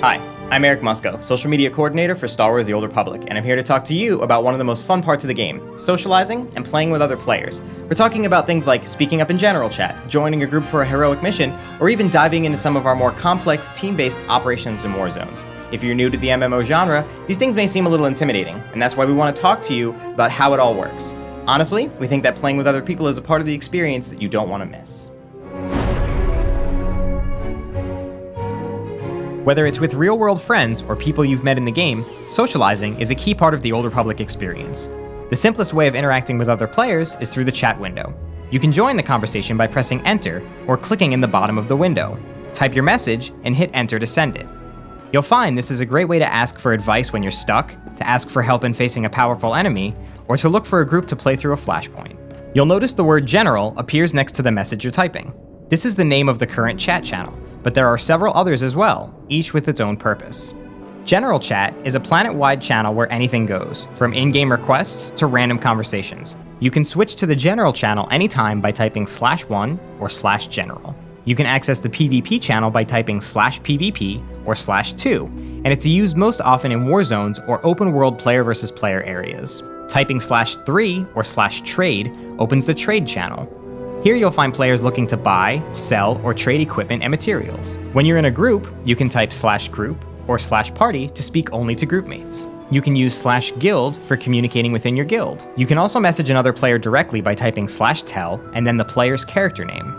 Hi, I'm Eric Musco, social media coordinator for Star Wars: The Old Republic, and I'm here to talk to you about one of the most fun parts of the game, socializing and playing with other players. We're talking about things like speaking up in general chat, joining a group for a heroic mission, or even diving into some of our more complex team-based operations and war zones. If you're new to the MMO genre, these things may seem a little intimidating, and that's why we want to talk to you about how it all works. Honestly, we think that playing with other people is a part of the experience that you don't want to miss. Whether it's with real-world friends or people you've met in the game, socializing is a key part of the Old Republic experience. The simplest way of interacting with other players is through the chat window. You can join the conversation by pressing Enter or clicking in the bottom of the window. Type your message and hit Enter to send it. You'll find this is a great way to ask for advice when you're stuck, to ask for help in facing a powerful enemy, or to look for a group to play through a flashpoint. You'll notice the word General appears next to the message you're typing. This is the name of the current chat channel, but there are several others as well, each with its own purpose. General Chat is a planet-wide channel where anything goes, from in-game requests to random conversations. You can switch to the General channel anytime by typing /1 or /general. You can access the PvP channel by typing /PvP or /2, and it's used most often in war zones or open-world player versus player areas. Typing /3 or /trade opens the Trade channel. Here you'll find players looking to buy, sell, or trade equipment and materials. When you're in a group, you can type /group or /party to speak only to groupmates. You can use /guild for communicating within your guild. You can also message another player directly by typing /tell and then the player's character name.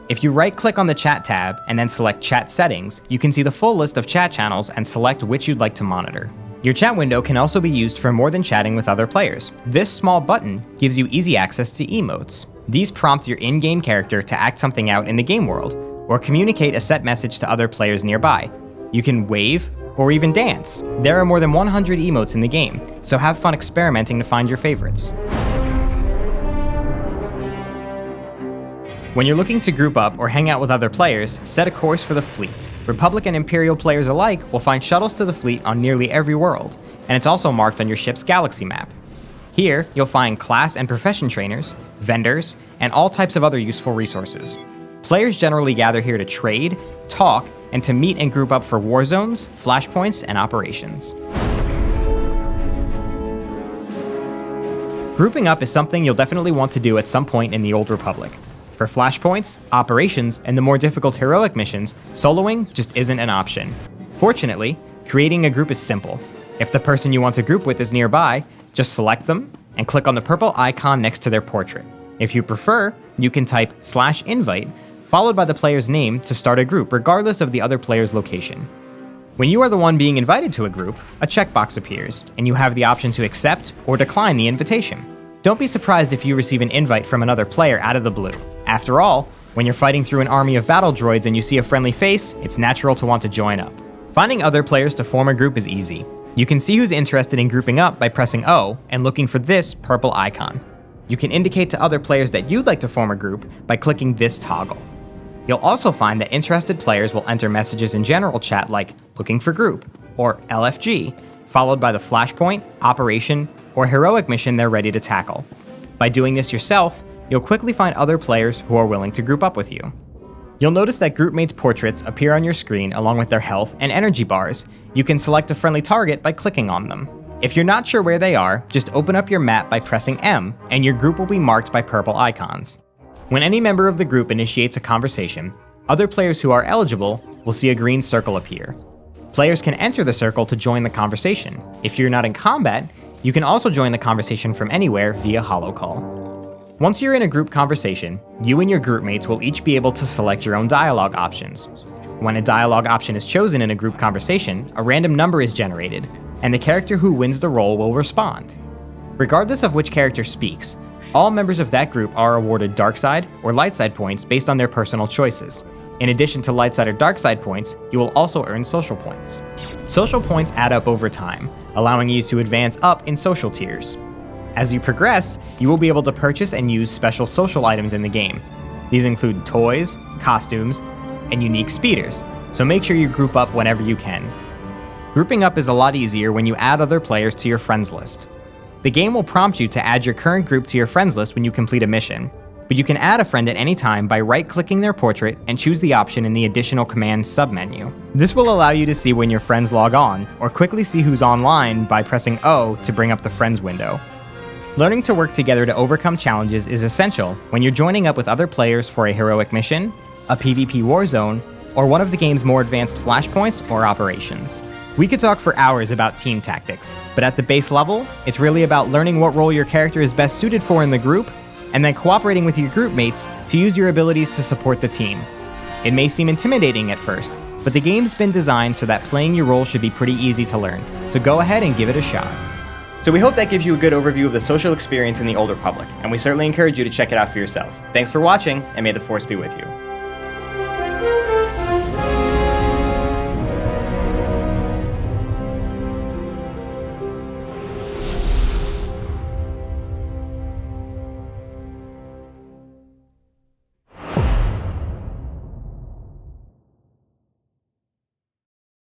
If you right-click on the Chat tab and then select Chat Settings, you can see the full list of chat channels and select which you'd like to monitor. Your chat window can also be used for more than chatting with other players. This small button gives you easy access to emotes. These prompt your in-game character to act something out in the game world, or communicate a set message to other players nearby. You can wave, or even dance. There are more than 100 emotes in the game, so have fun experimenting to find your favorites. When you're looking to group up or hang out with other players, set a course for the fleet. Republic and Imperial players alike will find shuttles to the fleet on nearly every world, and it's also marked on your ship's galaxy map. Here, you'll find class and profession trainers, vendors, and all types of other useful resources. Players generally gather here to trade, talk, and to meet and group up for war zones, flashpoints, and operations. Grouping up is something you'll definitely want to do at some point in the Old Republic. For flashpoints, operations, and the more difficult heroic missions, soloing just isn't an option. Fortunately, creating a group is simple. If the person you want to group with is nearby, just select them and click on the purple icon next to their portrait. If you prefer, you can type /invite followed by the player's name to start a group regardless of the other player's location. When you are the one being invited to a group, a checkbox appears, and you have the option to accept or decline the invitation. Don't be surprised if you receive an invite from another player out of the blue. After all, when you're fighting through an army of battle droids and you see a friendly face, it's natural to want to join up. Finding other players to form a group is easy. You can see who's interested in grouping up by pressing O and looking for this purple icon. You can indicate to other players that you'd like to form a group by clicking this toggle. You'll also find that interested players will enter messages in general chat like looking for group or LFG, followed by the flashpoint, operation, or heroic mission they're ready to tackle. By doing this yourself, you'll quickly find other players who are willing to group up with you. You'll notice that groupmates' portraits appear on your screen along with their health and energy bars. You can select a friendly target by clicking on them. If you're not sure where they are, just open up your map by pressing M, and your group will be marked by purple icons. When any member of the group initiates a conversation, other players who are eligible will see a green circle appear. Players can enter the circle to join the conversation. If you're not in combat, you can also join the conversation from anywhere via holocall. Once you're in a group conversation, you and your groupmates will each be able to select your own dialogue options. When a dialogue option is chosen in a group conversation, a random number is generated, and the character who wins the role will respond. Regardless of which character speaks, all members of that group are awarded dark side or light side points based on their personal choices. In addition to light side or dark side points, you will also earn social points. Social points add up over time, allowing you to advance up in social tiers. As you progress, you will be able to purchase and use special social items in the game. These include toys, costumes, and unique speeders, so make sure you group up whenever you can. Grouping up is a lot easier when you add other players to your friends list. The game will prompt you to add your current group to your friends list when you complete a mission. but you can add a friend at any time by right-clicking their portrait and choose the option in the Additional Commands submenu. This will allow you to see when your friends log on, or quickly see who's online by pressing O to bring up the Friends window. Learning to work together to overcome challenges is essential when you're joining up with other players for a heroic mission, a PvP war zone, or one of the game's more advanced flashpoints or operations. We could talk for hours about team tactics, but at the base level, it's really about learning what role your character is best suited for in the group, and then cooperating with your group mates to use your abilities to support the team. It may seem intimidating at first, but the game's been designed so that playing your role should be pretty easy to learn, so go ahead and give it a shot. So we hope that gives you a good overview of the social experience in the Old Republic, and we certainly encourage you to check it out for yourself. Thanks for watching, and may the Force be with you.